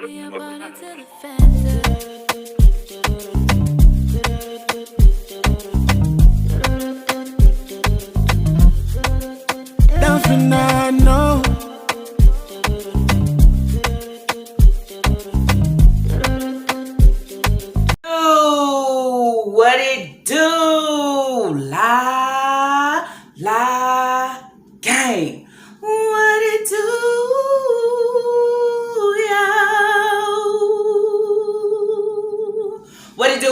What it do? La gang. What it do, yo?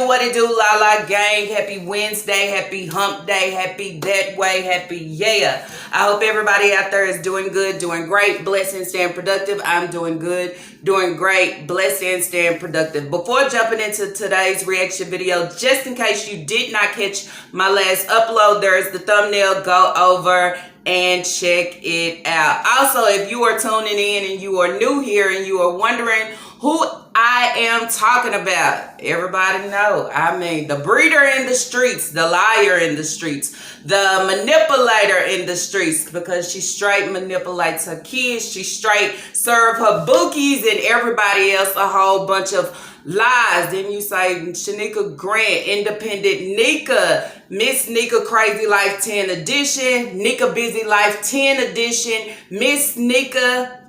What it do, la gang. Happy Wednesday, happy hump day, happy that way, happy yeah. I hope everybody out there is doing good, doing great, blessed and staying productive. I'm doing good, doing great, blessed and staying productive. Before jumping into today's reaction video, just in case you did not catch my last upload, there's the thumbnail. Go over and check it out. Also, if you are tuning in and you are new here and you are wondering who I am talking about, everybody know. I mean, the breeder in the streets, the liar in the streets, the manipulator in the streets, because she straight manipulates her kids. She straight serve her bookies and everybody else a whole bunch of lies. Then you say Shanika Grant, Independent Nika, Miss Nika Crazy Life 10 edition, Nika Busy Life 10 edition, Miss Nika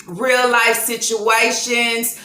Real Life Situations,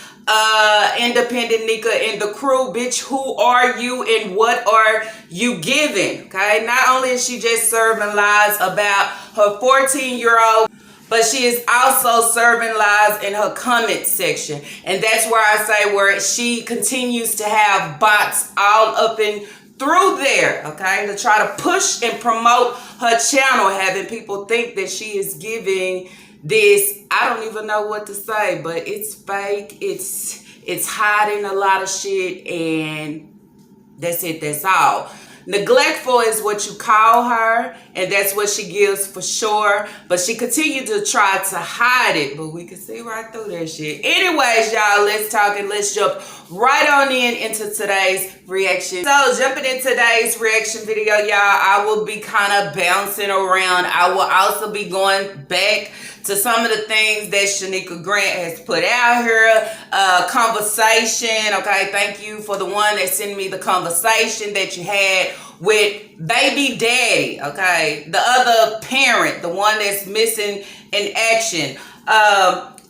Independent Nika in the crew. Bitch, who are you and what are you giving? Okay, not only is she just serving lies about her 14-year-old, but she is also serving lies in her comment section. And that's where I say where she continues to have bots all up and through there, okay, to try to push and promote her channel, having people think that she is giving this, I don't even know what to say, but it's fake, it's hiding a lot of shit, and that's it, that's all. Neglectful is what you call her, and that's what she gives for sure, but she continued to try to hide it, but we can see right through that shit. Anyways, y'all, let's talk and let's jump right on into today's reaction. So jumping in today's reaction video, y'all, I will be kind of bouncing around. I will also be going back to some of the things that Shanika Grant has put out here. Conversation, okay, thank you for the one that sent me the conversation that you had with baby daddy, okay, the other parent, the one that's missing in action.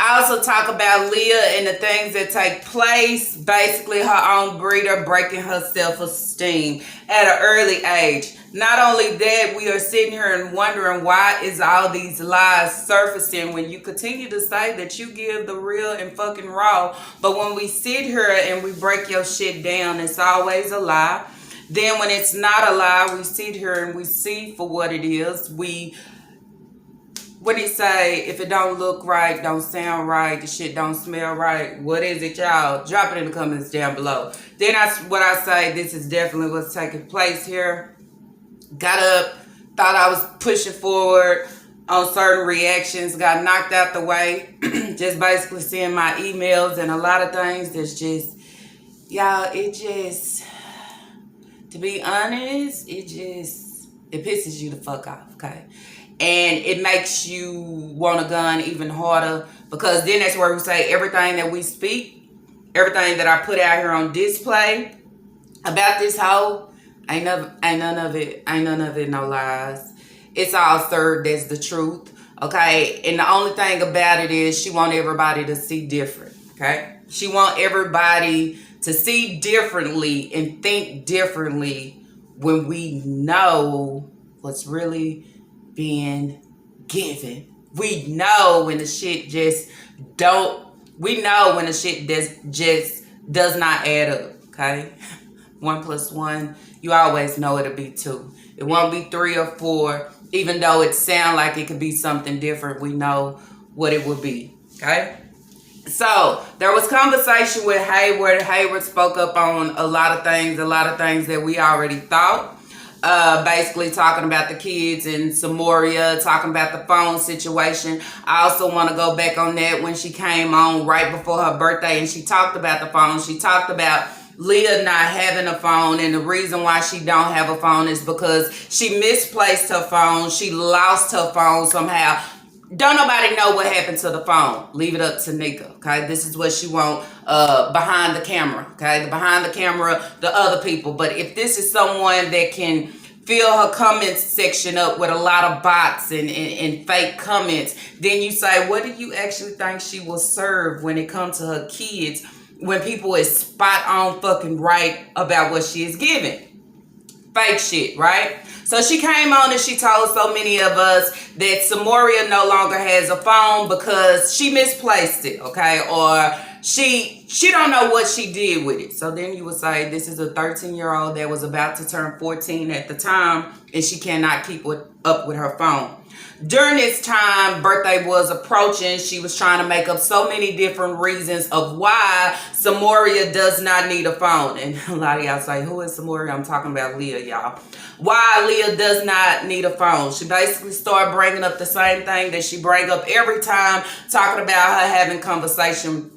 I also talk about Leah and the things that take place, basically her own breeder breaking her self-esteem at an early age. Not only that, we are sitting here and wondering why is all these lies surfacing when you continue to say that you give the real and fucking raw. But when we sit here and we break your shit down, it's always a lie. Then when it's not a lie, we sit here and we see for what it is. What do you say? If it don't look right, don't sound right, the shit don't smell right, what is it, y'all? Drop it in the comments down below. Then what I say, this is definitely what's taking place here. Got up, thought I was pushing forward on certain reactions, got knocked out the way. Just basically seeing my emails and a lot of things that's just, y'all, it just, to be honest, it pisses you the fuck off, okay? And it makes you want a gun even harder, because then that's where we say everything that we speak, everything that I put out here on display about this hoe, ain't none of it no lies. It's all served as the truth, okay? And the only thing about it is she want everybody to see different, okay? She want everybody to see differently and think differently when we know what's really being given. We know when the shit just does not add up, okay? 1 + 1, you always know it'll be 2. It won't be 3 or 4, even though it sounds like it could be something different. We know what it would be, okay? So there was conversation with Hayward. Hayward spoke up on a lot of things that we already thought. Basically talking about the kids in Samoria, talking about the phone situation. I also want to go back on that when she came on right before her birthday and she talked about the phone. She talked about Leah not having a phone, and the reason why she don't have a phone is because she misplaced her phone. She lost her phone somehow. Don't nobody know what happened to the phone. Leave it up to Nika. Okay, this is what she want behind the camera. Okay, behind the camera, the other people. But if this is someone that can fill her comments section up with a lot of bots and fake comments, then you say, what do you actually think she will serve when it comes to her kids, when people is spot on fucking right about what she is giving? Fake shit, right? So she came on and she told so many of us that Samoria no longer has a phone because she misplaced it, okay? Or she don't know what she did with it. So then you would say this is a 13-year-old that was about to turn 14 at the time, and she cannot keep up with her phone. During this time, birthday was approaching. She was trying to make up so many different reasons of why Samoria does not need a phone. And a lot of y'all say, who is Samoria? I'm talking about Leah, y'all. Why Leah does not need a phone. She basically started bringing up the same thing that she bring up every time, talking about her having conversation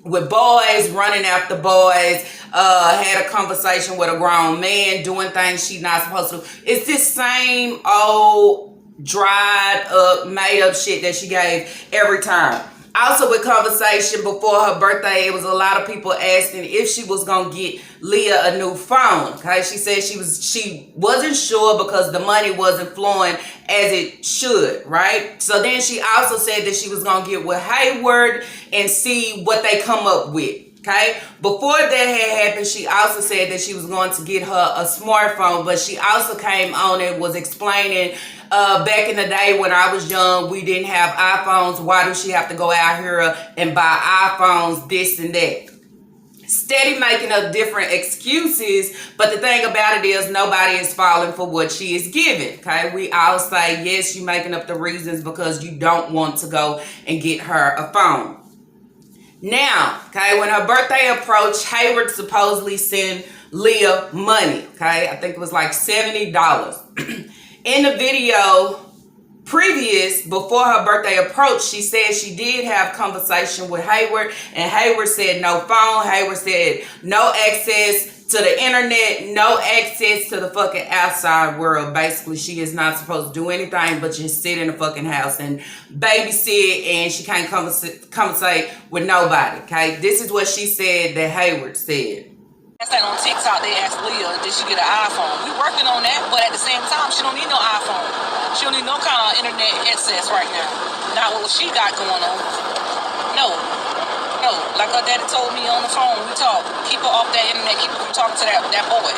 with boys, running after boys, had a conversation with a grown man, doing things she's not supposed to. It's this same old dried up, made up shit that she gave every time. Also with conversation before her birthday, it was a lot of people asking if she was gonna get Leah a new phone. Okay, she said she wasn't sure because the money wasn't flowing as it should, right? So then she also said that she was gonna get with Hayward and see what they come up with. Okay, before that had happened, she also said that she was going to get her a smartphone, but she also came on and was explaining back in the day when I was young, we didn't have iPhones. Why do she have to go out here and buy iPhones, this and that? Steady making up different excuses, but the thing about it is nobody is falling for what she is giving. Okay, we all say, yes, you're making up the reasons because you don't want to go and get her a phone. Now, okay, when her birthday approached, Hayward supposedly sent Leah money, okay? I think it was like $70. In the video previous, before her birthday approached, she said she did have conversation with Hayward, and Hayward said no phone. Hayward said no access to the internet, no access to the fucking outside world. Basically, she is not supposed to do anything but just sit in the fucking house and babysit, and she can't conversate with nobody, okay? This is what she said that Hayward said. That on TikTok, they asked Leah, did she get an iPhone? We working on that, but at the same time, she don't need no iPhone. She don't need no kind of internet access right now. Not what she got going on. No. Like her daddy told me on the phone, we talked. Keep her off that internet, keep her from talking to that boy.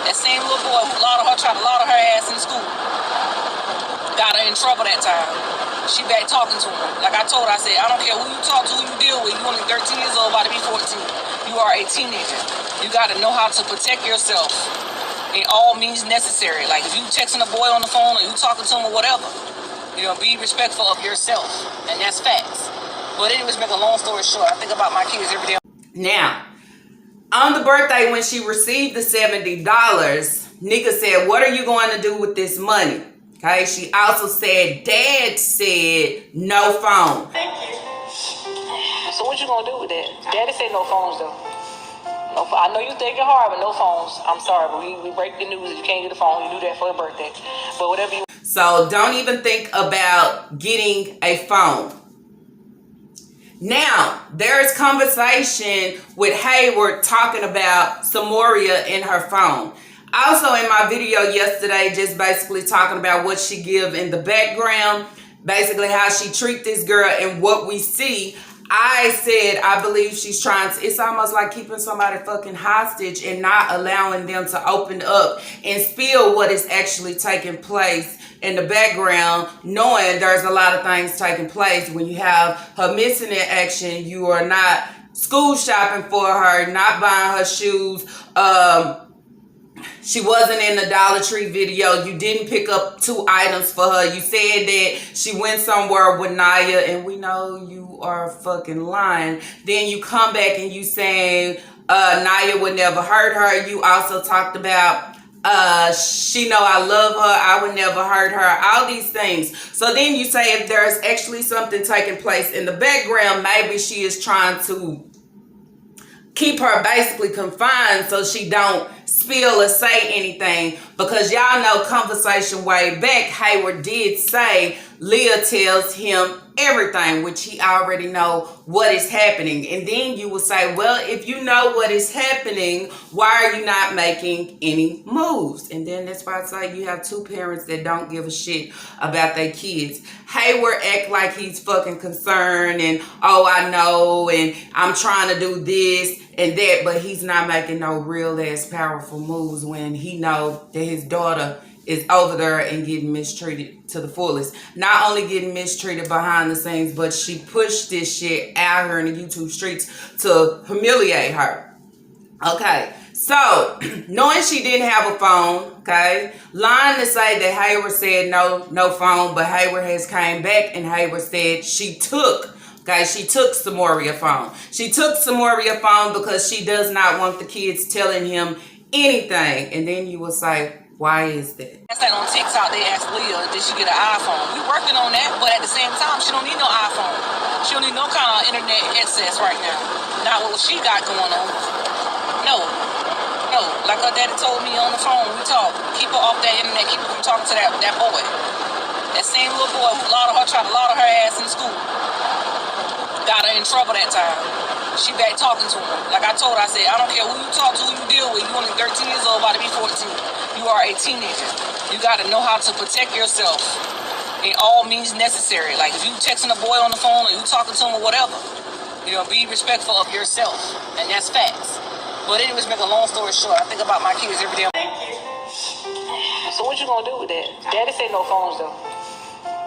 That same little boy who tried to lauder her ass in school. Got her in trouble that time. She back talking to him. Like I told her, I said, I don't care who you talk to, who you deal with. You only 13 years old, about to be 14. You are a teenager. You got to know how to protect yourself in all means necessary. Like if you texting a boy on the phone or you talking to him or whatever, be respectful of yourself. And that's facts. But anyways, make a long story short, I think about my kids every day. Now, on the birthday when she received the $70, Nika said, what are you going to do with this money? Okay, she also said, Dad said no phone. Thank you. So what you going to do with that? Daddy said no phones though. No, I know you thinking hard, but no phones. I'm sorry, but we break the news. If you can't get a phone, you do that for your birthday. But whatever you... So don't even think about getting a phone. Now, there is conversation with Hayward talking about Samoria in her phone. Also in my video yesterday, just basically talking about what she give in the background, basically how she treat this girl and what we see. I said, I believe she's trying to, it's almost like keeping somebody fucking hostage and not allowing them to open up and spill what is actually taking place in the background, knowing there's a lot of things taking place. When you have her missing in action, you are not school shopping for her, not buying her shoes. She wasn't in the Dollar Tree video. You didn't pick up 2 items for her. You said that she went somewhere with Naya, and we know you are fucking lying. Then you come back and you saying Naya would never hurt her. You also talked about she know I love her, I would never hurt her, all these things. So then you say if there's actually something taking place in the background, maybe she is trying to keep her basically confined so she don't spill or say anything, because y'all know conversation way back, Hayward did say Leah tells him everything, which he already know what is happening. And then you will say, well, if you know what is happening, why are you not making any moves? And then that's why I say you have two parents that don't give a shit about their kids. Hayward act like he's fucking concerned and, oh, I know, and I'm trying to do this and that, but he's not making no real ass powerful moves when he know that his daughter is over there and getting mistreated to the fullest. Not only getting mistreated behind the scenes, but she pushed this shit out here in the YouTube streets to humiliate her. Okay, so knowing she didn't have a phone, okay, lying to say that Hayward said no phone, but Hayward has came back and Hayward said she took Samoria phone. She took Samoria phone because she does not want the kids telling him anything. And then you will say, why is that? That's like on TikTok, they asked Leah, did she get an iPhone? We working on that, but at the same time, she don't need no iPhone. She don't need no kind of internet access right now. Not what she got going on. No. Like her daddy told me on the phone when we talked, keep her off that internet, keep her from talking to that boy. That same little boy who tried to lauder her ass in school. Got her in trouble that time. She back talking to him. Like I told her, I said, I don't care who you talk to, who you deal with. You only 13 years old, about to be 14. You are a teenager. You got to know how to protect yourself in all means necessary. Like if you texting a boy on the phone or you talking to him or whatever, be respectful of yourself. And that's facts. But anyways, make a long story short, I think about my kids every day. So what you gonna do with that? Daddy said no phones though.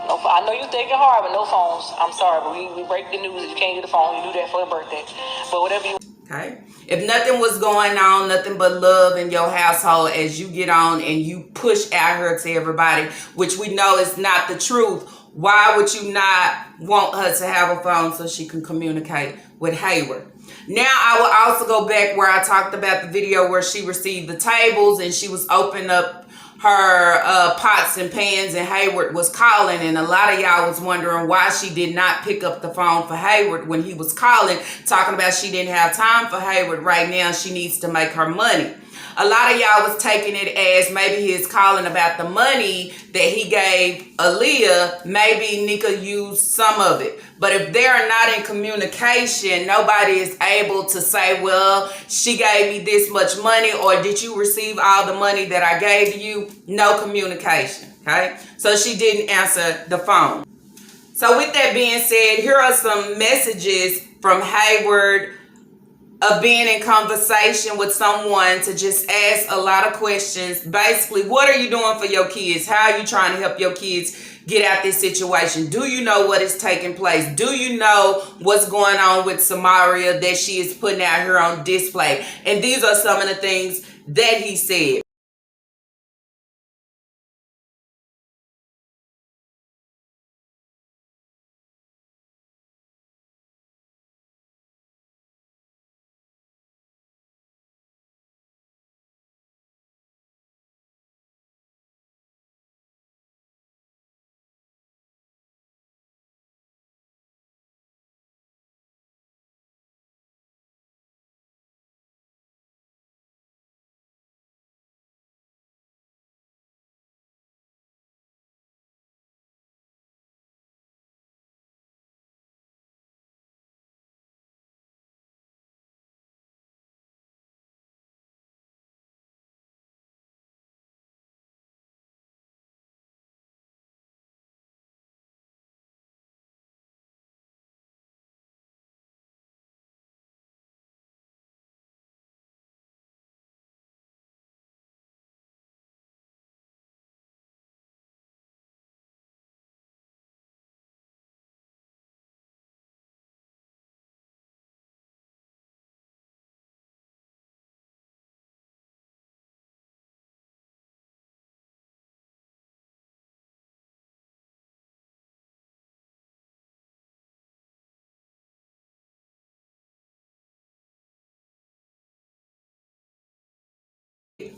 No, I know you think it hard, but no phones. I'm sorry, but we break the news. If you can't get a phone, you do that for your birthday. But whatever you... Okay. If nothing was going on, nothing but love in your household as you get on and you push out here to everybody, which we know is not the truth, why would you not want her to have a phone so she can communicate with Hayward? Now, I will also go back where I talked about the video where she received the tables and she was opening up her pots and pans and Hayward was calling, and a lot of y'all was wondering why she did not pick up the phone for Hayward when he was calling, talking about she didn't have time for Hayward right now. She needs to make her money. A lot of y'all was taking it as maybe he is calling about the money that he gave Aaliyah. Maybe Nika used some of it. But if they're not in communication, nobody is able to say, well, she gave me this much money, or did you receive all the money that I gave you? No communication, okay? So she didn't answer the phone. So with that being said, here are some messages from Hayward of being in conversation with someone to just ask a lot of questions. Basically, what are you doing for your kids? How are you trying to help your kids get out this situation? Do you know what is taking place? Do you know what's going on with Samaria that she is putting out here on display? And these are some of the things that he said.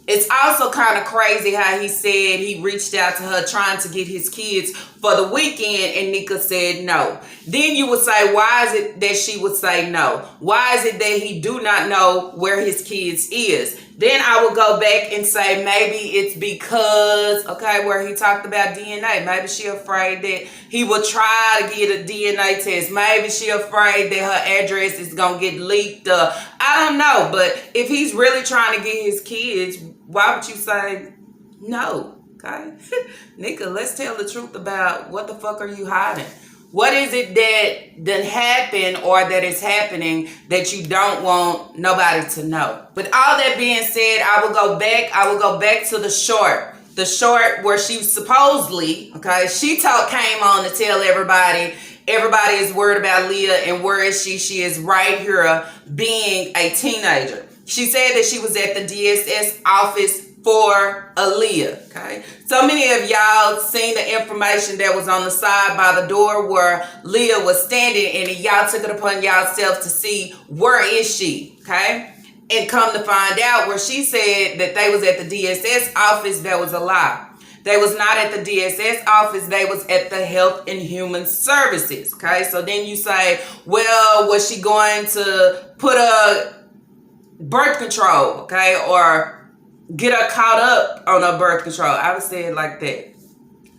It's also kind of crazy how he said he reached out to her trying to get his kids for the weekend and Nika said no. Then you would say, why is it that she would say no? Why is it that he do not know where his kids is? Then I would go back and say maybe it's because, okay, where he talked about DNA. Maybe she afraid that he would try to get a DNA test. Maybe she afraid that her address is going to get leaked. I don't know. But if he's really trying to get his kids, why would you say no? Okay? Nika, let's tell the truth about what the fuck are you hiding? What is it that happened or that is happening that you don't want nobody to know? With all that being said, I will go back to the short where she supposedly, okay, she came on to tell everybody is worried about Leah and where is she? She is right here being a teenager. She said that she was at the DSS office for Aaliyah, okay? So many of y'all seen the information that was on the side by the door where Leah was standing, and y'all took it upon yourself to see where is she, okay? And come to find out where she said that they was at the DSS office, that was a lie. They was not at the DSS office, they was at the Health and Human Services, okay? So then you say, well, was she going to put a birth control, okay? Or get her caught up on her birth control. I would say it like that.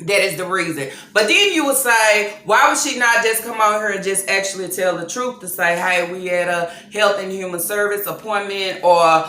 That is the reason. But then you would say, why would she not just come on here and just actually tell the truth to say, hey, we had a Health and Human Service appointment, or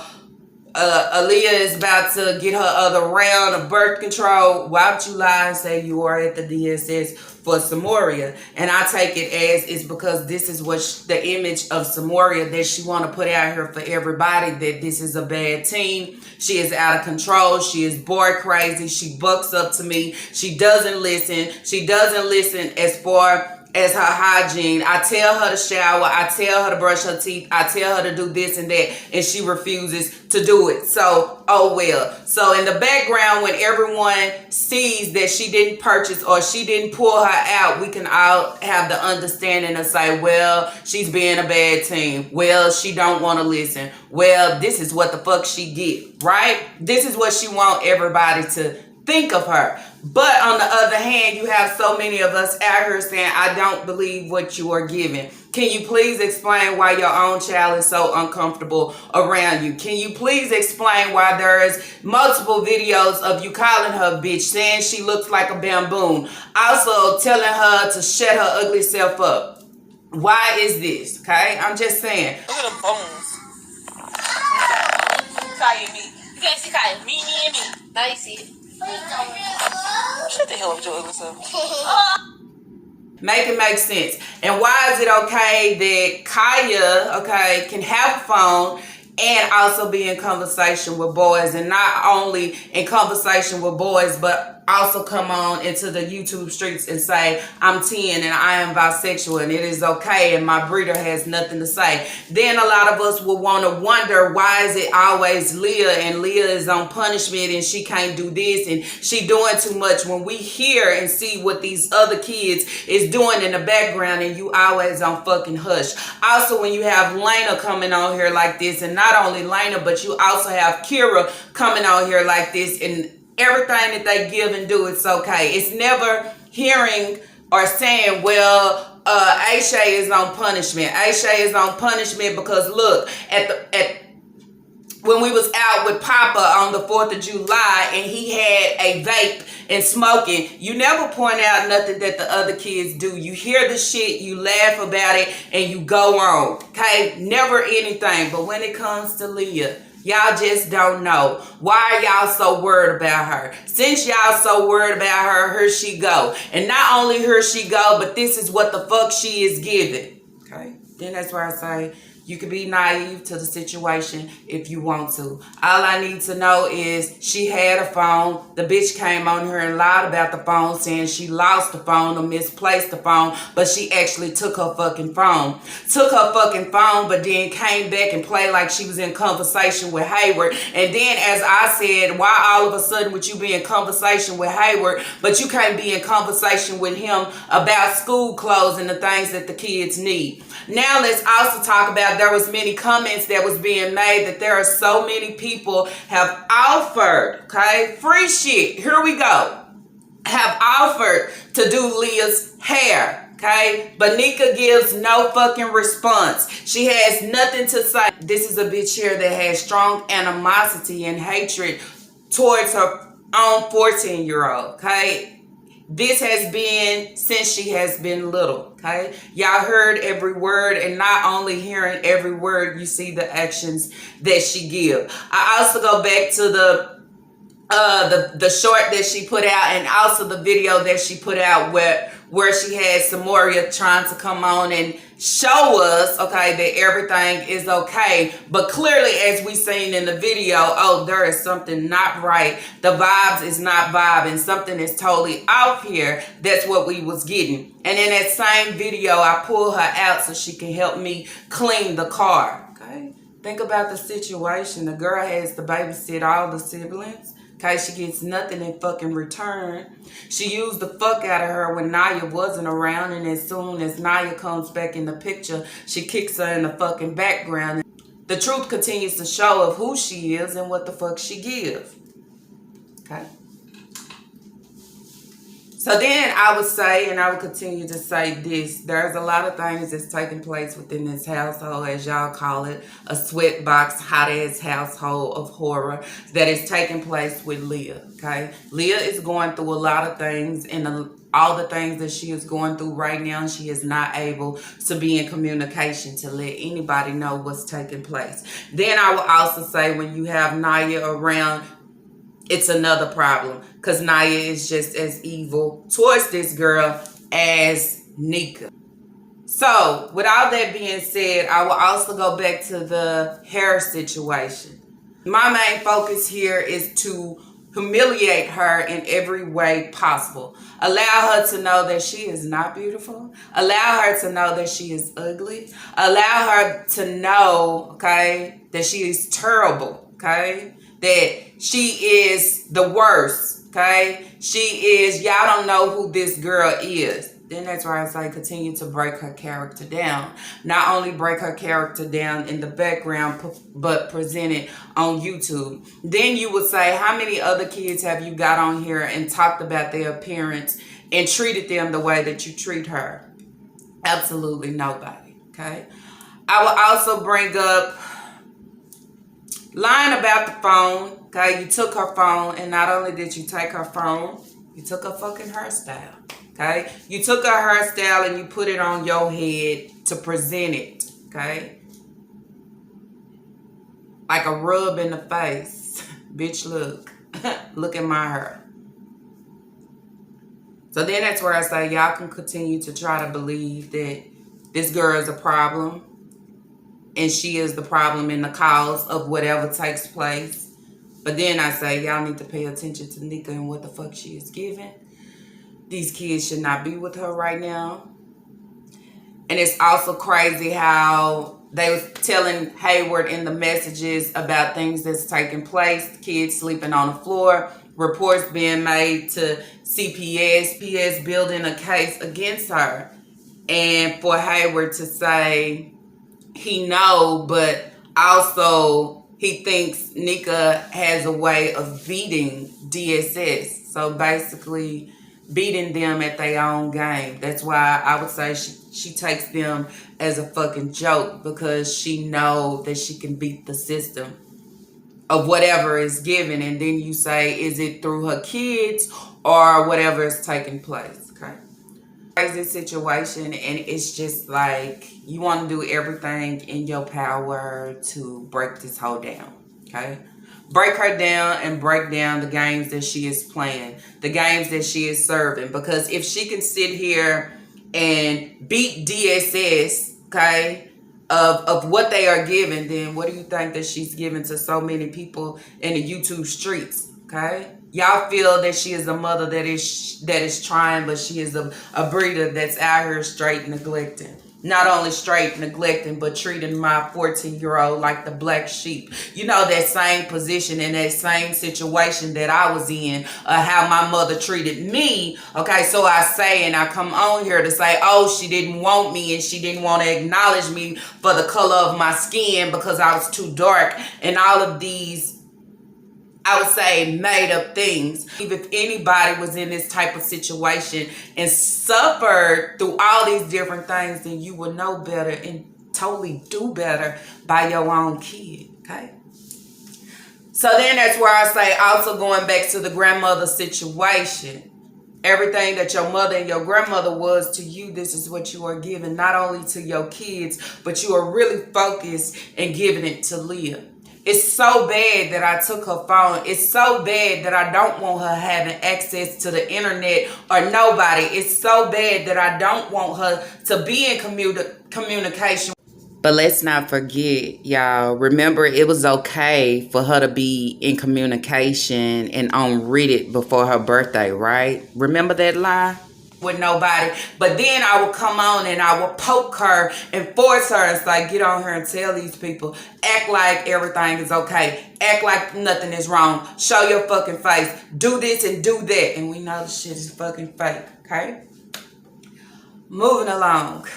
Aaliyah is about to get her other round of birth control. Why would you lie and say you are at the DSS for Samoria? And I take it as it's because this is what the image of Samoria that she want to put out here for everybody, that this is a bad teen. She is out of control. She is boy crazy. She bucks up to me. She doesn't listen. She doesn't listen as far as her hygiene. I tell her to shower. I tell her to brush her teeth. I tell her to do this and that, and she refuses to do it. So, oh well. So in the background, when everyone sees that she didn't purchase or she didn't pull her out, we can all have the understanding to say, well, she's being a bad teen. Well, she don't want to listen. Well, this is what the fuck she get, right? This is what she want everybody to think of her. But on the other hand, you have so many of us out here saying, I don't believe what you are giving. Can you please explain why your own child is so uncomfortable around you? Can you please explain why there is multiple videos of you calling her bitch, saying she looks like a bamboon, also telling her to shut her ugly self up? Why is this? Okay, I'm just saying. Look at the bones. Kaya me. You can't see Kaya. Me and me. Now you see it. Shut the hell up with your ugly self. Make it make sense. And why is it okay that Kaya, okay, can have a phone and also be in conversation with boys, and not only in conversation with boys, but also come on into the YouTube streets and say, I'm 10 and I am bisexual and it is okay and my breeder has nothing to say. Then a lot of us will want to wonder, why is it always Leah, and Leah is on punishment and she can't do this and she doing too much, when we hear and see what these other kids is doing in the background and you always on fucking hush. Also, when you have Lena coming on here like this, and not only Lena, but you also have Kira coming on here like this, and everything that they give and do, it's okay. It's never hearing or saying, well, Aisha is on punishment. Aisha is on punishment because look, when we was out with Papa on the 4th of July and he had a vape and smoking, you never point out nothing that the other kids do. You hear the shit, you laugh about it, and you go on. Okay? Never anything. But when it comes to Leah, y'all just don't know. Why are y'all so worried about her? Since y'all so worried about her, here she go. And not only here she go, but this is what the fuck she is giving. Okay? Then that's where I say, you can be naive to the situation if you want to. All I need to know is she had a phone. The bitch came on here and lied about the phone, saying she lost the phone or misplaced the phone, but she actually took her fucking phone. Took her fucking phone, but then came back and played like she was in conversation with Hayward. And then, as I said, why all of a sudden would you be in conversation with Hayward, but you can't be in conversation with him about school clothes and the things that the kids need? Now let's also talk about there was many comments that was being made that there are so many people have offered, okay, free shit. Here we go. Have offered to do Leah's hair, okay? But Nika gives no fucking response. She has nothing to say. This is a bitch here that has strong animosity and hatred towards her own 14-year-old, okay? This has been since she has been little, okay? Y'all heard every word, and not only hearing every word, you see the actions that she give. I also go back to the short that she put out, and also the video that she put out where she had Samoria trying to come on and show us, okay, that everything is okay. But clearly, as we seen in the video, oh, there is something not right. The vibes is not vibing. Something is totally off here. That's what we was getting. And in that same video, I pull her out so she can help me clean the car, okay? Think about the situation. The girl has to babysit all the siblings. Okay, she gets nothing in fucking return. She used the fuck out of her when Naya wasn't around, and as soon as Naya comes back in the picture, she kicks her in the fucking background. The truth continues to show of who she is and what the fuck she gives. Okay. So then I would say, and I would continue to say this, there's a lot of things that's taking place within this household, as y'all call it, a sweatbox, hot-ass household of horror that is taking place with Leah, okay? Leah is going through a lot of things, and all the things that she is going through right now, she is not able to be in communication to let anybody know what's taking place. Then I will also say, when you have Naya around, it's another problem, because Naya is just as evil towards this girl as Nika. So, with all that being said, I will also go back to the hair situation. My main focus here is to humiliate her in every way possible. Allow her to know that she is not beautiful. Allow her to know that she is ugly. Allow her to know, okay, that she is terrible, okay? That she is the worst, okay? She is, y'all don't know who this girl is. Then that's why I say continue to break her character down. Not only break her character down in the background, but present it on YouTube. Then you would say, how many other kids have you got on here and talked about their appearance and treated them the way that you treat her? Absolutely nobody, okay? I will also bring up lying about the phone, okay? You took her phone, and not only did you take her phone, you took her fucking hairstyle, okay? You took her hairstyle and you put it on your head to present it, okay? Like a rub in the face. Bitch, look. Look at my hair. So then that's where I say y'all can continue to try to believe that this girl is a problem, and she is the problem and the cause of whatever takes place. But then I say, y'all need to pay attention to Nika and what the fuck she is giving. These kids should not be with her right now. And it's also crazy how they was telling Hayward in the messages about things that's taking place. Kids sleeping on the floor. Reports being made to CPS. PS building a case against her. And for Hayward to say he know, but also he thinks Nika has a way of beating DSS. So basically beating them at their own game. That's why I would say she takes them as a fucking joke, because she know that she can beat the system of whatever is given. And then you say, is it through her kids or whatever is taking place, okay? Crazy situation, and it's just like you want to do everything in your power to break this hoe down, okay? Break her down and break down the games that she is playing, the games that she is serving. Because if she can sit here and beat DSS, okay, of what they are giving, then what do you think that she's giving to so many people in the YouTube streets, okay? Y'all feel that she is a mother that is trying, but she is a breeder that's out here straight neglecting. Not only straight neglecting, but treating my 14-year-old like the black sheep. You know, that same position and that same situation that I was in, how my mother treated me. Okay, so I say, and I come on here to say, oh, she didn't want me and she didn't want to acknowledge me for the color of my skin because I was too dark, and all of these, I would say, made up things. If anybody was in this type of situation and suffered through all these different things, then you would know better and totally do better by your own kid, okay? So then that's where I say, also going back to the grandmother situation, everything that your mother and your grandmother was to you, this is what you are giving, not only to your kids, but you are really focused and giving it to Leah. It's so bad that I took her phone. It's so bad that I don't want her having access to the internet or nobody. It's so bad that I don't want her to be in communication. But let's not forget, y'all, remember it was okay for her to be in communication and on Reddit before her birthday, right? Remember that lie? With nobody. But then I will come on and I will poke her and force her and say, get on here and tell these people, act like everything is okay, act like nothing is wrong, show your fucking face, do this and do that. And we know the shit is fucking fake, okay? Moving along.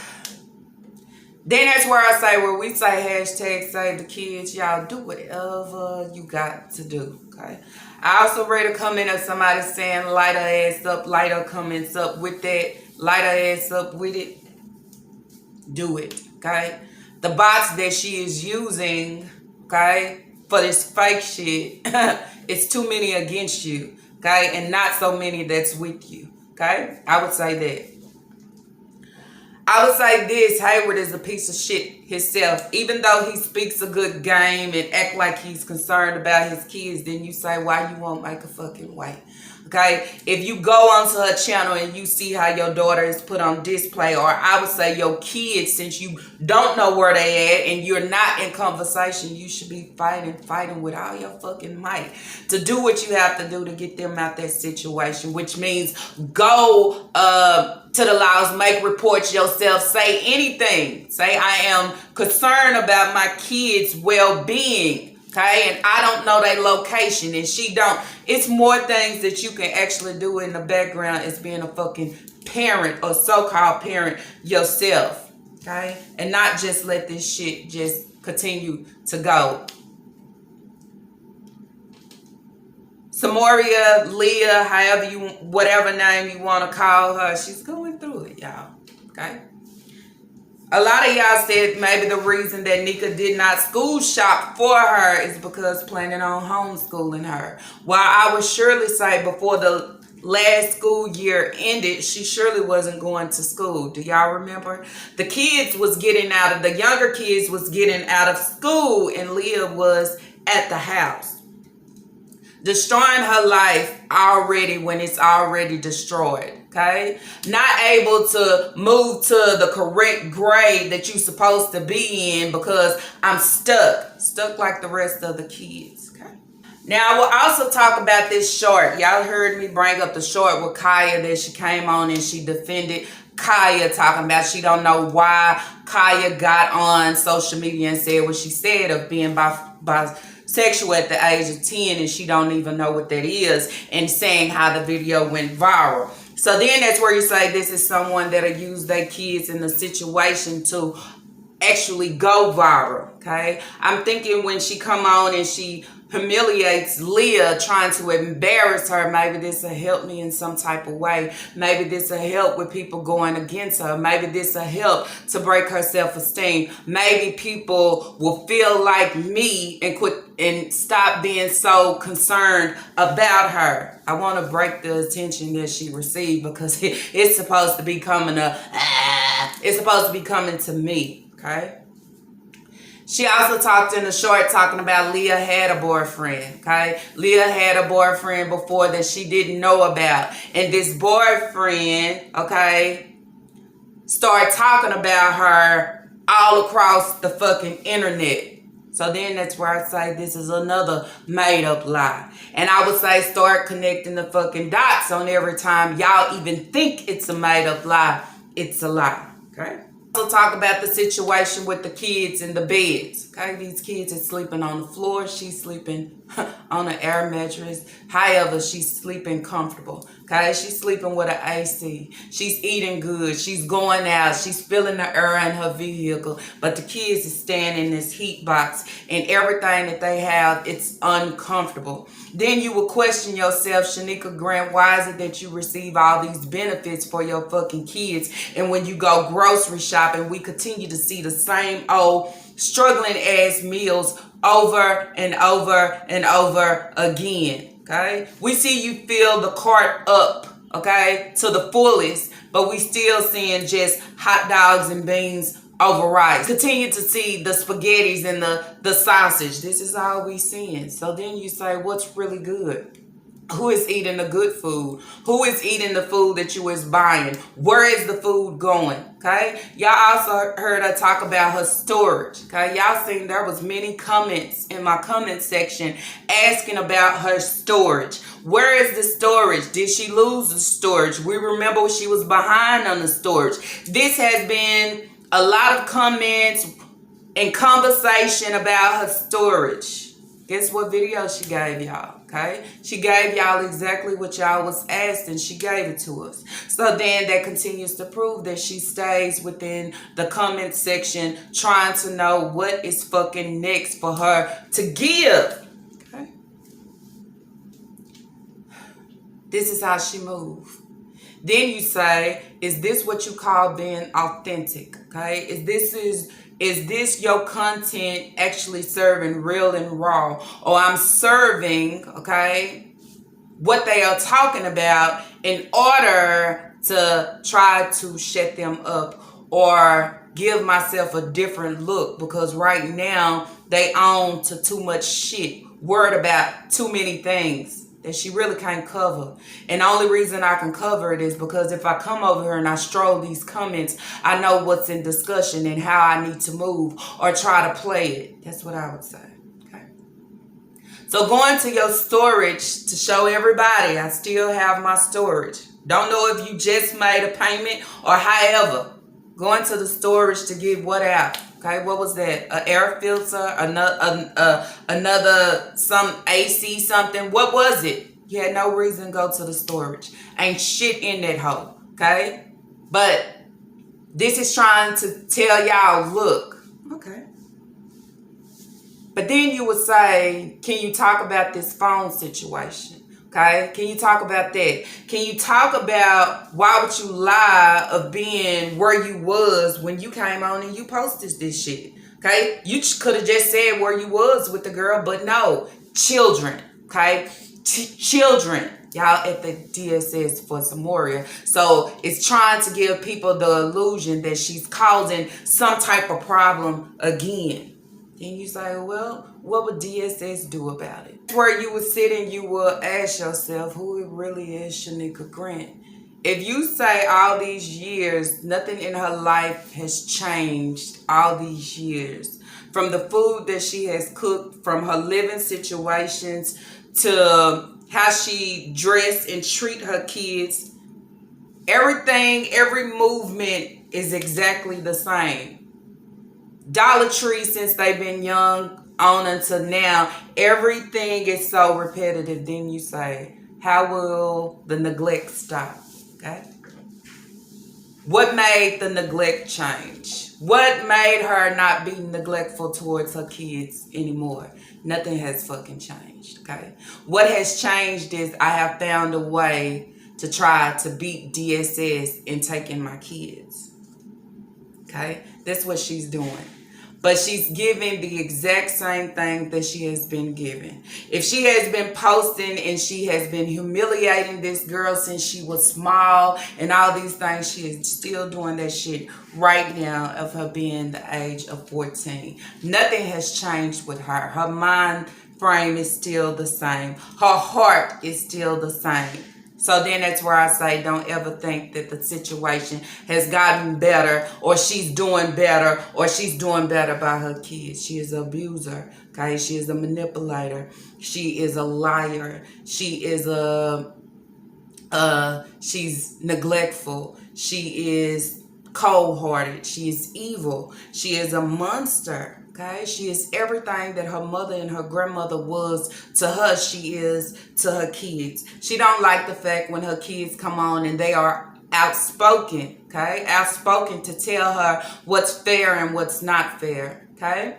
Then that's where I say, where we say hashtag save the kids, y'all do whatever you got to do, okay? I also read a comment of somebody saying light her ass up, light her comments up with that, light her ass up with it. Do it, okay? The bots that she is using, okay, for this fake shit, it's too many against you, okay? And not so many that's with you, okay? I would say that. I would say this, Hayward is a piece of shit himself. Even though he speaks a good game and act like he's concerned about his kids, then you say, why you won't make a fucking way? Okay? If you go onto her channel and you see how your daughter is put on display, or I would say your kids, since you don't know where they at and you're not in conversation, you should be fighting with all your fucking might to do what you have to do to get them out that situation, which means go to the laws, make reports yourself, say anything. Say, I am concerned about my kids' well-being, okay? And I don't know their location and she don't. It's more things that you can actually do in the background as being a fucking parent or so-called parent yourself, okay? And not just let this shit just continue to go. Samoria, Leah, however you, whatever name you want to call her, she's going through it, y'all. Okay? A lot of y'all said maybe the reason that Nika did not school shop for her is because planning on homeschooling her. While I would surely say before the last school year ended, she surely wasn't going to school. Do y'all remember? The kids was getting out of, the younger kids was getting out of school and Leah was at the house. Destroying her life already when it's already destroyed, okay? Not able to move to the correct grade that you're supposed to be in because I'm stuck like the rest of the kids, okay? Now, I will also talk about this short. Y'all heard me bring up the short with Kaya that she came on and she defended Kaya, talking about she don't know why Kaya got on social media and said what she said of being bisexual at the age of 10 and she don't even know what that is, and saying how the video went viral. So then that's where you say this is someone that'll use their kids in the situation to actually go viral, okay? I'm thinking when she come on and she humiliates Leah, trying to embarrass her, maybe this will help me in some type of way. Maybe this will help with people going against her. Maybe this will help to break her self-esteem. Maybe people will feel like me and quit and stop being so concerned about her. I want to break the attention that she received because it's supposed to be coming it's supposed to be coming to me, okay? She also talked in the short talking about Leah had a boyfriend, okay? Leah had a boyfriend before that she didn't know about. And this boyfriend, okay, started talking about her all across the fucking internet. So then that's where I say this is another made up lie. And I would say start connecting the fucking dots on every time y'all even think it's a made up lie. It's a lie, okay? Also talk about the situation with the kids in the beds. Okay, these kids are sleeping on the floor. She's sleeping on an air mattress. However, she's sleeping comfortable. Okay, she's sleeping with an AC. She's eating good. She's going out. She's feeling the air in her vehicle. But the kids is staying in this heat box, and everything that they have, it's uncomfortable. Then you will question yourself, Shanika Grant, why is it that you receive all these benefits for your fucking kids, and when you go grocery shopping, we continue to see the same old struggling ass meals over and over and over again. Okay, we see you fill the cart up, okay, to the fullest, but we still seeing just hot dogs and beans over rice. Continue to see the spaghettis and the sausage. This is all we seeing. So then you say, what's really good? Who is eating the good food? Who is eating the food that you is buying? Where is the food going? Okay. Y'all also heard her talk about her storage. Okay. Y'all seen there was many comments in my comment section asking about her storage. Where is the storage? Did she lose the storage? We remember she was behind on the storage. This has been a lot of comments and conversation about her storage. Guess what video she gave y'all? Okay, she gave y'all exactly what y'all was asked, and she gave it to us. So then that continues to prove that she stays within the comment section trying to know what is fucking next for her to give. Okay, this is how she moves. Then you say, is this what you call being authentic? Okay, is this your content actually serving real and raw? Or I'm serving, okay, what they are talking about in order to try to shut them up or give myself a different look, because right now they own to too much shit, worried about too many things that she really can't cover. And the only reason I can cover it is because if I come over here and I stroll these comments, I know what's in discussion and how I need to move or try to play it. That's what I would say. Okay. So going to your storage to show everybody, I still have my storage. Don't know if you just made a payment or however. Going to the storage to get what out? Okay, what was that? An air filter, another some AC something. What was it? You had no reason to go to the storage. Ain't shit in that hole. Okay, but this is trying to tell y'all, look. Okay. But then you would say, can you talk about this phone situation? Okay, can you talk about that? Can you talk about why would you lie of being where you was when you came on and you posted this shit? Okay, you could have just said where you was with the girl, but no, children. Okay, children. Y'all at the DSS for Samoria. So it's trying to give people the illusion that she's causing some type of problem again. Then you say, well, what would DSS do about it? Where you would sit and you will ask yourself, who it really is Shanika Grant. If you say all these years, nothing in her life has changed all these years. From the food that she has cooked, from her living situations, to how she dress and treat her kids, everything, every movement is exactly the same. Dollar Tree, since they've been young on until now, everything is so repetitive. Then you say, how will the neglect stop? Okay. What made the neglect change? What made her not be neglectful towards her kids anymore? Nothing has fucking changed. Okay. What has changed is I have found a way to try to beat DSS in taking my kids. Okay. That's what she's doing. But she's giving the exact same thing that she has been giving. If she has been posting and she has been humiliating this girl since she was small and all these things, she is still doing that shit right now of her being the age of 14. Nothing has changed with her. Her mind frame is still the same. Her heart is still the same. So then that's where I say don't ever think that the situation has gotten better or she's doing better or she's doing better by her kids. She is an abuser, okay? She is a manipulator. She is a liar. She is she's neglectful. She is cold-hearted. She is evil. She is a monster. Okay? She is everything that her mother and her grandmother was to her, she is to her kids. She don't like the fact when her kids come on and they are outspoken. Okay? Outspoken to tell her what's fair and what's not fair. Okay?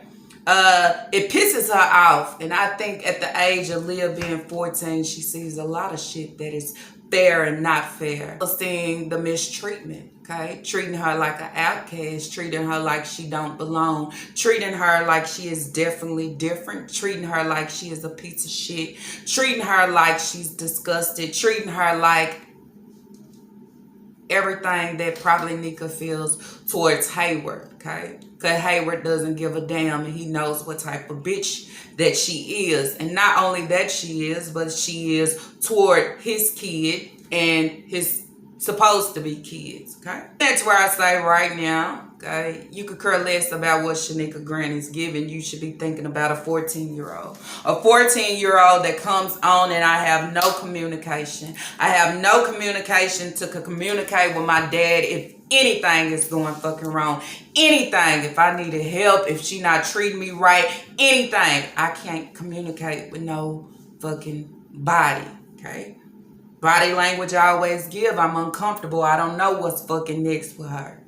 It pisses her off. And I think at the age of Leah being 14, she sees a lot of shit that is fair and not fair. Seeing the mistreatment, okay? Treating her like an outcast, treating her like she don't belong, treating her like she is definitely different, treating her like she is a piece of shit, treating her like she's disgusted, treating her like everything that probably Nika feels towards Hayward, okay? Because Hayward doesn't give a damn and he knows what type of bitch that she is. And not only that she is, but she is toward his kid and his supposed to be kids, okay? That's where I say right now, okay? You could care less about what Shanika Grant is giving. You should be thinking about a 14-year-old. A 14-year-old that comes on and I have no communication. I have no communication to communicate with my dad if anything is going fucking wrong. Anything. If I needed help, if she not treating me right, anything. I can't communicate with no fucking body, okay? Body language I always give. I'm uncomfortable. I don't know what's fucking next for her.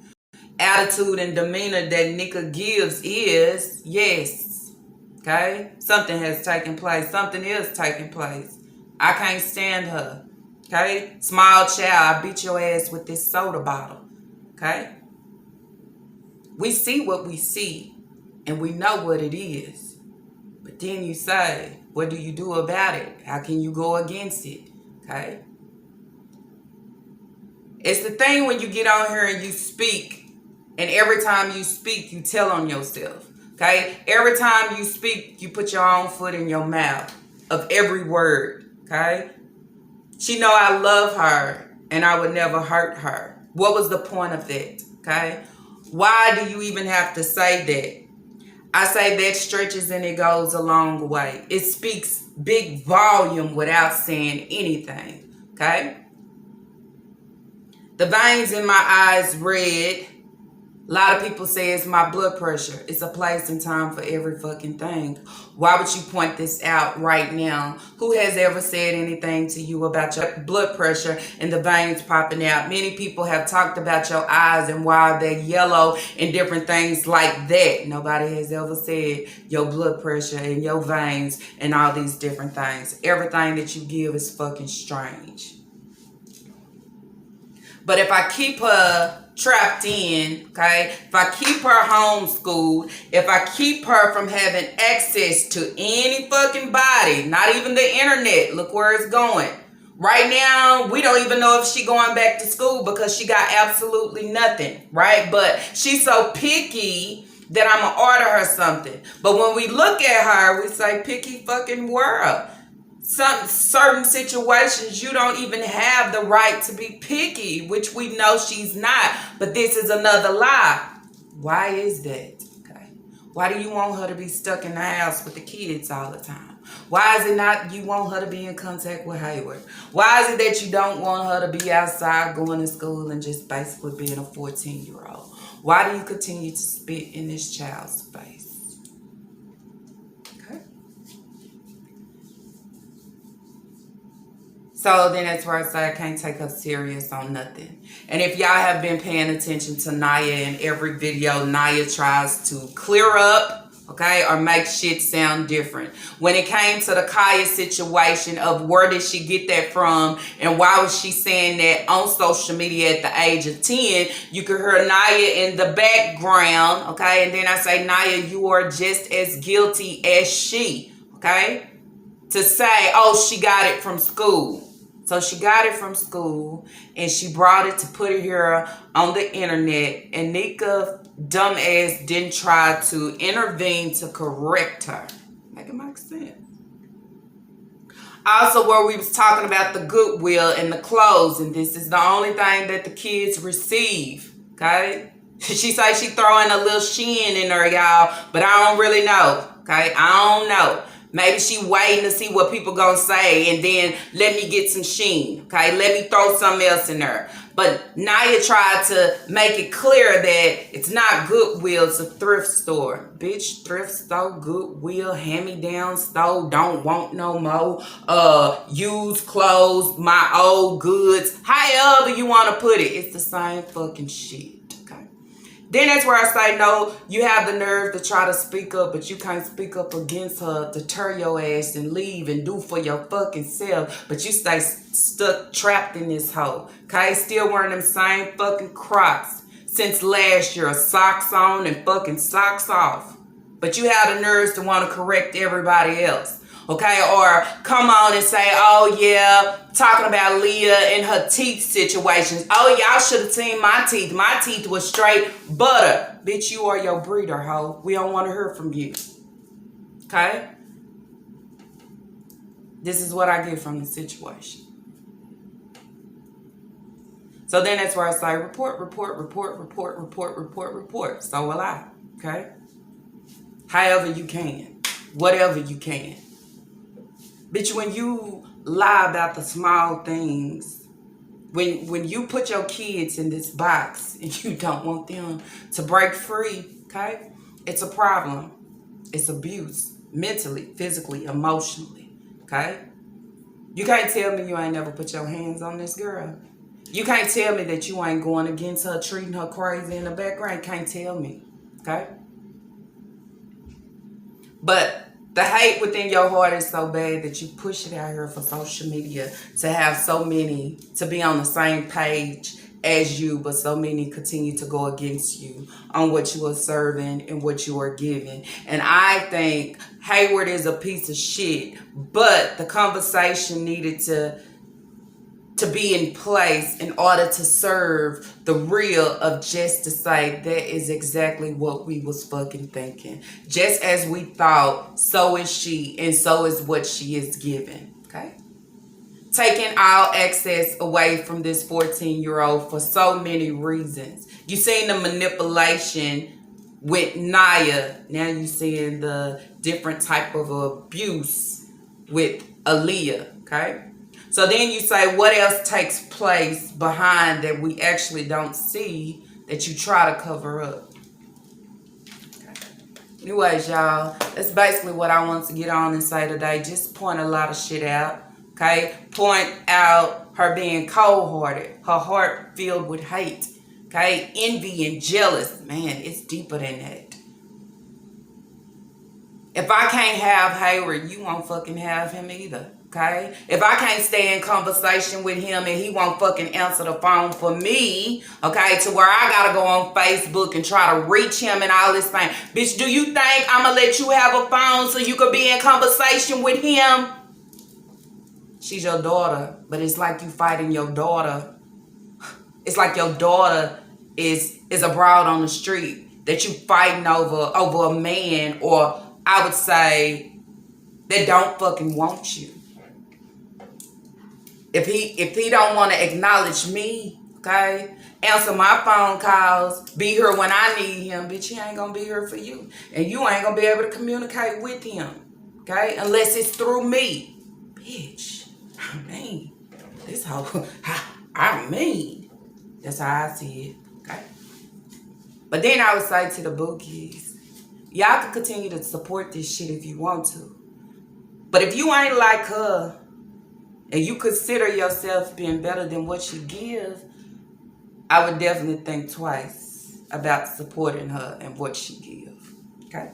Attitude and demeanor that Nika gives is, yes, okay? Something has taken place. Something is taking place. I can't stand her, okay? Small child, I beat your ass with this soda bottle, okay? We see what we see, and we know what it is. But then you say, what do you do about it? How can you go against it? Okay? It's the thing when you get on here and you speak, and every time you speak, you tell on yourself. Okay? Every time you speak, you put your own foot in your mouth of every word. Okay? She know I love her, and I would never hurt her. What was the point of that? Okay? Why do you even have to say that? I say that stretches and it goes a long way. It speaks big volume without saying anything. Okay? The veins in my eyes red. A lot of people say it's my blood pressure. It's a place and time for every fucking thing. Why would you point this out right now? Who has ever said anything to you about your blood pressure and the veins popping out? Many people have talked about your eyes and why they're yellow and different things like that. Nobody has ever said your blood pressure and your veins and all these different things. Everything that you give is fucking strange. But if I keep her trapped in, okay, if I keep her homeschooled, if I keep her from having access to any fucking body, not even the internet, look where it's going. Right now, we don't even know if she going back to school because she got absolutely nothing, right? But she's so picky that I'm going to order her something. But when we look at her, we say, picky fucking world. Some certain situations you don't even have the right to be picky, which we know she's not, but this is another lie. Why is that? Okay. Why do you want her to be stuck in the house with the kids all the time? Why is it not you want her to be in contact with Hayward? Why is it that you don't want her to be outside going to school and just basically being a 14-year-old? Why do you continue to spit in this child's face? So then that's where I say I can't take her serious on nothing. And if y'all have been paying attention to Naya in every video, Naya tries to clear up, okay, or make shit sound different. When it came to the Kaya situation of where did she get that from and why was she saying that on social media at the age of 10, you could hear Naya in the background, okay? And then I say, Naya, you are just as guilty as she, okay? To say, oh, she got it from school. So she got it from school and she brought it to put it here on the internet. And Nika, dumbass, didn't try to intervene to correct her. Make it make sense. Also, where we was talking about the goodwill and the clothes. And this is the only thing that the kids receive. Okay? She say she throwing a little Shein in there, y'all. But I don't really know. Okay? I don't know. Maybe she waiting to see what people gonna say and then let me get some sheen. Okay, let me throw something else in there. But Naya tried to make it clear that it's not Goodwill, it's a thrift store. Bitch, thrift store, Goodwill, hand-me-down store, don't want no more. Used clothes, my old goods, however you want to put it. It's the same fucking shit. Then that's where I say, no, you have the nerve to try to speak up, but you can't speak up against her, to turn your ass and leave and do for your fucking self. But you stay stuck, trapped in this hole. Okay? Still wearing them same fucking Crocs since last year. Socks on and fucking socks off. But you have the nerves to want to correct everybody else. Okay, or come on and say, oh yeah, talking about Leah and her teeth situations. Oh, y'all should have seen my teeth. My teeth was straight butter. Bitch, you are your breeder, hoe. We don't want to hear from you. Okay? This is what I get from the situation. So then that's where I say, report. So will I. Okay? However you can. Whatever you can. Bitch, when you lie about the small things, when you put your kids in this box and you don't want them to break free, okay? It's a problem. It's abuse, mentally, physically, emotionally, okay? You can't tell me you ain't never put your hands on this girl. You can't tell me that you ain't going against her, treating her crazy in the background. You can't tell me, okay? But the hate within your heart is so bad that you push it out here for social media to have so many to be on the same page as you, but so many continue to go against you on what you are serving and what you are giving. And I think Hayward is a piece of shit, but the conversation needed to be in place in order to serve the real of just to say that is exactly what we was fucking thinking. Just as we thought, so is she, and so is what she is giving. Okay? Taking all access away from this 14-year-old for so many reasons. You seen the manipulation with Naya. Now you seeing the different type of abuse with Aaliyah. Okay? So then you say, what else takes place behind that we actually don't see that you try to cover up? Okay. Anyways, y'all, that's basically what I want to get on and say today. Just point a lot of shit out, okay? Point out her being cold-hearted, her heart filled with hate, okay? Envy and jealous. Man, it's deeper than that. If I can't have Hayward, you won't fucking have him either. Okay? If I can't stay in conversation with him and he won't fucking answer the phone for me, okay, to where I gotta go on Facebook and try to reach him and all this thing. Bitch, do you think I'm gonna let you have a phone so you could be in conversation with him? She's your daughter, but it's like you fighting your daughter. It's like your daughter is a broad on the street that you fighting over a man, or I would say that don't fucking want you. If he don't want to acknowledge me, okay, answer my phone calls, be here when I need him, bitch, he ain't gonna be here for you. And you ain't gonna be able to communicate with him, okay, unless it's through me. Bitch, I mean, this whole, I mean, that's how I see it, okay. But then I would say to the bookies, y'all can continue to support this shit if you want to. But if you ain't like her, and you consider yourself being better than what you give, I would definitely think twice about supporting her and what she give. Okay?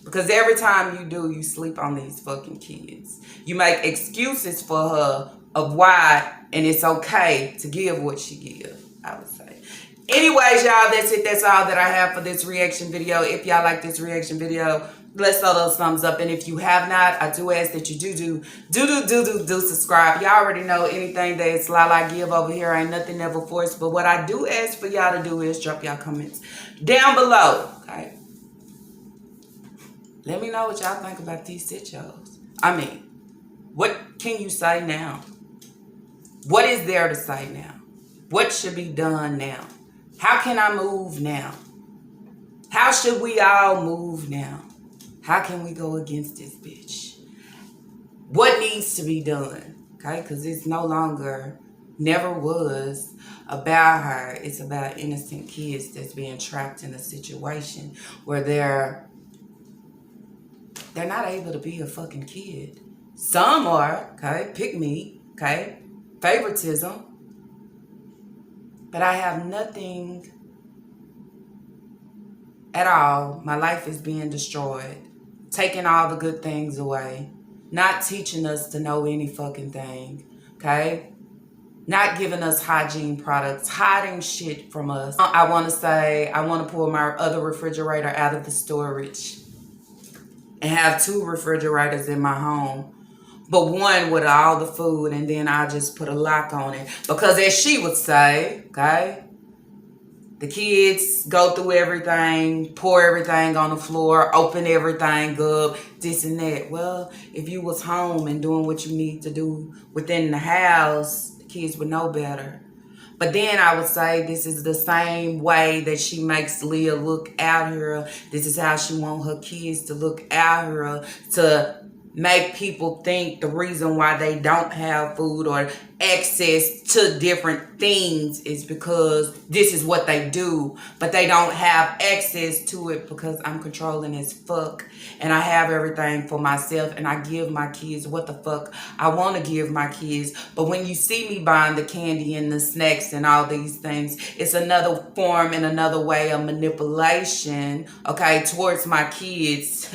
Because every time you do, you sleep on these fucking kids. You make excuses for her of why, and it's okay to give what she give, I would say. Anyways, y'all, that's it. That's all that I have for this reaction video. If y'all like this reaction video, let's throw those thumbs up. And if you have not, I do ask that you do subscribe. Y'all already know anything that it's Lala give over here ain't nothing ever forced. But what I do ask for y'all to do is drop y'all comments down below. Okay? Let me know what y'all think about these sit shows. I mean, what can you say now? What is there to say now? What should be done now? How can I move now? How should we all move now? How can we go against this bitch? what needs to be done, okay? Because it's no longer, never was about her. It's about innocent kids that's being trapped in a situation where they're not able to be a fucking kid. Some are, okay? Pick me, okay? Favoritism. But I have nothing at all. My life is being destroyed. Taking all the good things away. Not teaching us to know any fucking thing, okay? Not giving us hygiene products, hiding shit from us. I want to say, I want to pull my other refrigerator out of the storage and have 2 refrigerators in my home. But one with all the food, and then I just put a lock on it. Because as she would say, okay, the kids go through everything, pour everything on the floor, open everything up, this and that. Well, if you was home and doing what you need to do within the house, the kids would know better. But then I would say this is the same way that she makes Leah look out here. This is how she wants her kids to look out here, to make people think the reason why they don't have food or access to different things is because this is what they do, but they don't have access to it because I'm controlling as fuck and I have everything for myself and I give my kids what the fuck I want to give my kids. But when you see me buying the candy and the snacks and all these things, it's another form and another way of manipulation, okay, towards my kids.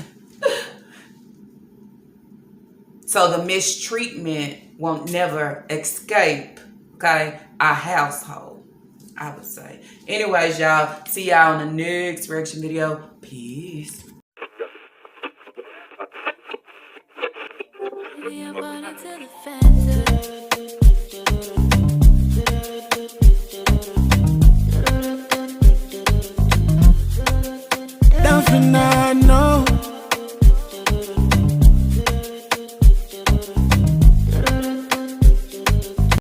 So the mistreatment won't never escape, okay, our household, I would say. Anyways, y'all, see y'all in the next reaction video. Peace. Baby, I bought it to the fence.